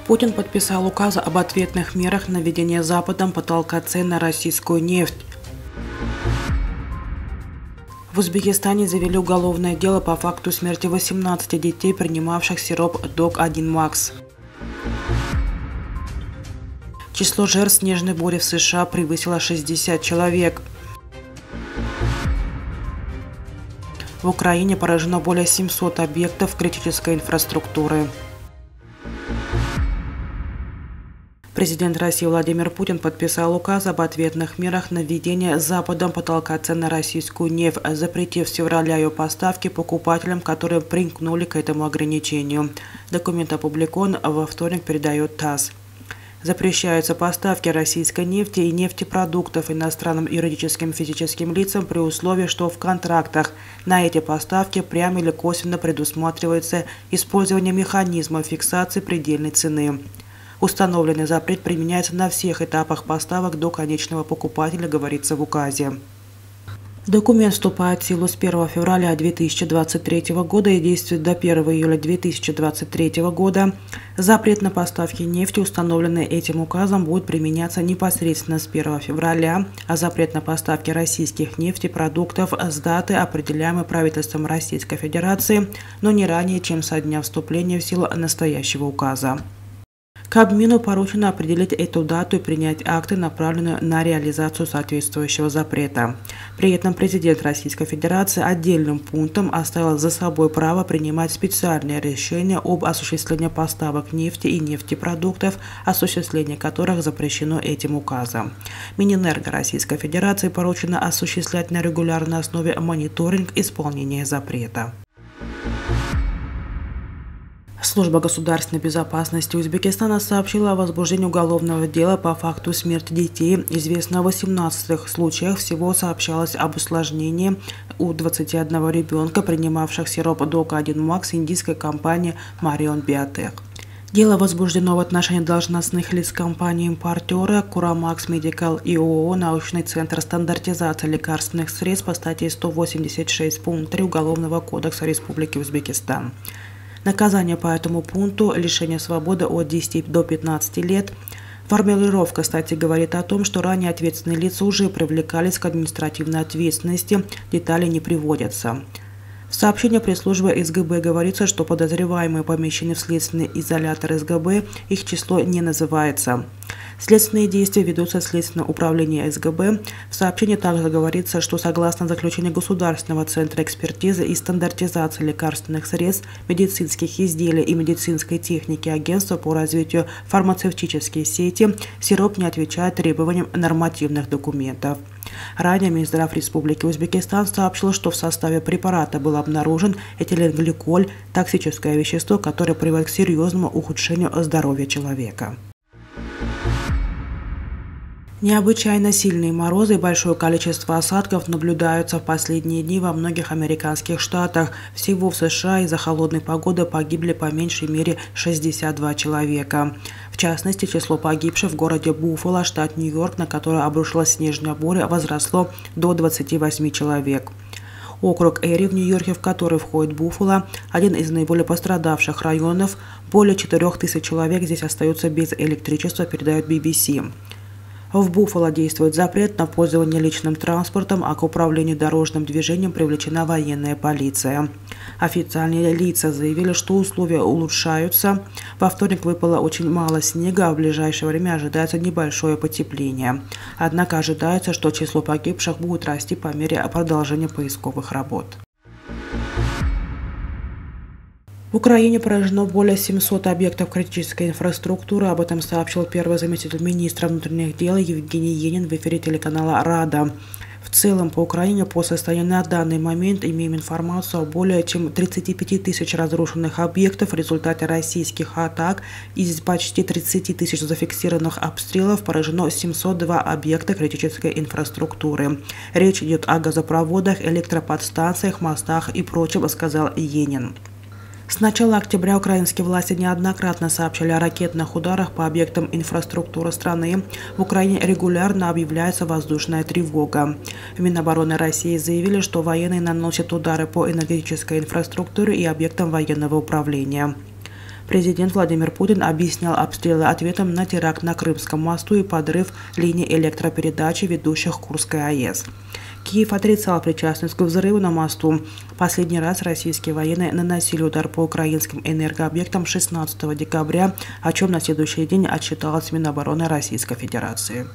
Путин подписал указ об ответных мерах на введение Западом потолка цен на российскую нефть. В Узбекистане завели уголовное дело по факту смерти 18 детей, принимавших сироп Док-1 Макс. Число жертв снежной бури в США превысило 60 человек. В Украине поражено более 700 объектов критической инфраструктуры. Президент России Владимир Путин подписал указ об ответных мерах на введение Западом потолка цен на российскую нефть, запретив с февраля ее поставки покупателям, которые примкнули к этому ограничению. Документ опубликован во вторник, передает ТАСС. Запрещаются поставки российской нефти и нефтепродуктов иностранным юридическим и физическим лицам при условии, что в контрактах на эти поставки прямо или косвенно предусматривается использование механизма фиксации предельной цены. Установленный запрет применяется на всех этапах поставок до конечного покупателя, говорится в указе. Документ вступает в силу с 1 февраля 2023 года и действует до 1 июля 2023 года. Запрет на поставки нефти, установленный этим указом, будет применяться непосредственно с 1 февраля, а запрет на поставки российских нефтепродуктов с даты, определяемой правительством Российской Федерации, но не ранее, чем со дня вступления в силу настоящего указа. Кабмину поручено определить эту дату и принять акты, направленные на реализацию соответствующего запрета. При этом президент Российской Федерации отдельным пунктом оставил за собой право принимать специальные решения об осуществлении поставок нефти и нефтепродуктов, осуществление которых запрещено этим указом. Минэнерго Российской Федерации поручено осуществлять на регулярной основе мониторинг исполнения запрета. Служба государственной безопасности Узбекистана сообщила о возбуждении уголовного дела по факту смерти детей. Известно о 18 случаях. Всего сообщалось об усложнении у 21 ребенка, принимавших сироп Док-1 Макс индийской компании Marion Biotech. Дело возбуждено в отношении должностных лиц компании-импортера Curamaks Medical и ООО «Научный центр стандартизации лекарственных средств» по статье 186 пункт 3 Уголовного кодекса Республики Узбекистан. Наказание по этому пункту – лишение свободы от 10 до 15 лет. Формулировка статьи говорит о том, что ранее ответственные лица уже привлекались к административной ответственности, детали не приводятся. В сообщении пресс-службы СГБ говорится, что подозреваемые помещены в следственный изолятор СГБ, их число не называется. Следственные действия ведутся в Следственном управлении СГБ. В сообщении также говорится, что согласно заключению Государственного центра экспертизы и стандартизации лекарственных средств, медицинских изделий и медицинской техники Агентства по развитию фармацевтической сети, сироп не отвечает требованиям нормативных документов. Ранее Минздрав Республики Узбекистан сообщил, что в составе препарата был обнаружен этиленгликоль, токсическое вещество, которое приводит к серьезному ухудшению здоровья человека. Необычайно сильные морозы и большое количество осадков наблюдаются в последние дни во многих американских штатах. Всего в США из-за холодной погоды погибли по меньшей мере 62 человека. В частности, число погибших в городе Буффало, штат Нью-Йорк, на который обрушилась снежная буря, возросло до 28 человек. Округ Эри в Нью-Йорке, в который входит Буффало, один из наиболее пострадавших районов. Более 4000 человек здесь остаются без электричества, передает BBC. В Буффало действует запрет на пользование личным транспортом, а к управлению дорожным движением привлечена военная полиция. Официальные лица заявили, что условия улучшаются. Во вторник выпало очень мало снега, а в ближайшее время ожидается небольшое потепление. Однако ожидается, что число погибших будет расти по мере продолжения поисковых работ. В Украине поражено более 700 объектов критической инфраструктуры. Об этом сообщил первый заместитель министра внутренних дел Евгений Енин в эфире телеканала «Рада». В целом по Украине по состоянию на данный момент имеем информацию о более чем 35 тысяч разрушенных объектов в результате российских атак. Из почти 30 тысяч зафиксированных обстрелов поражено 702 объекта критической инфраструктуры. Речь идет о газопроводах, электроподстанциях, мостах и прочем, сказал Енин. С начала октября украинские власти неоднократно сообщали о ракетных ударах по объектам инфраструктуры страны. В Украине регулярно объявляется воздушная тревога. В Минобороны России заявили, что военные наносят удары по энергетической инфраструктуре и объектам военного управления. Президент Владимир Путин объяснял обстрелы ответом на теракт на Крымском мосту и подрыв линий электропередачи, ведущих к Курской АЭС. Киев отрицал причастность к взрыву на мосту. Последний раз российские военные наносили удар по украинским энергообъектам 16 декабря, о чем на следующий день отчиталась Минобороны Российской Федерации.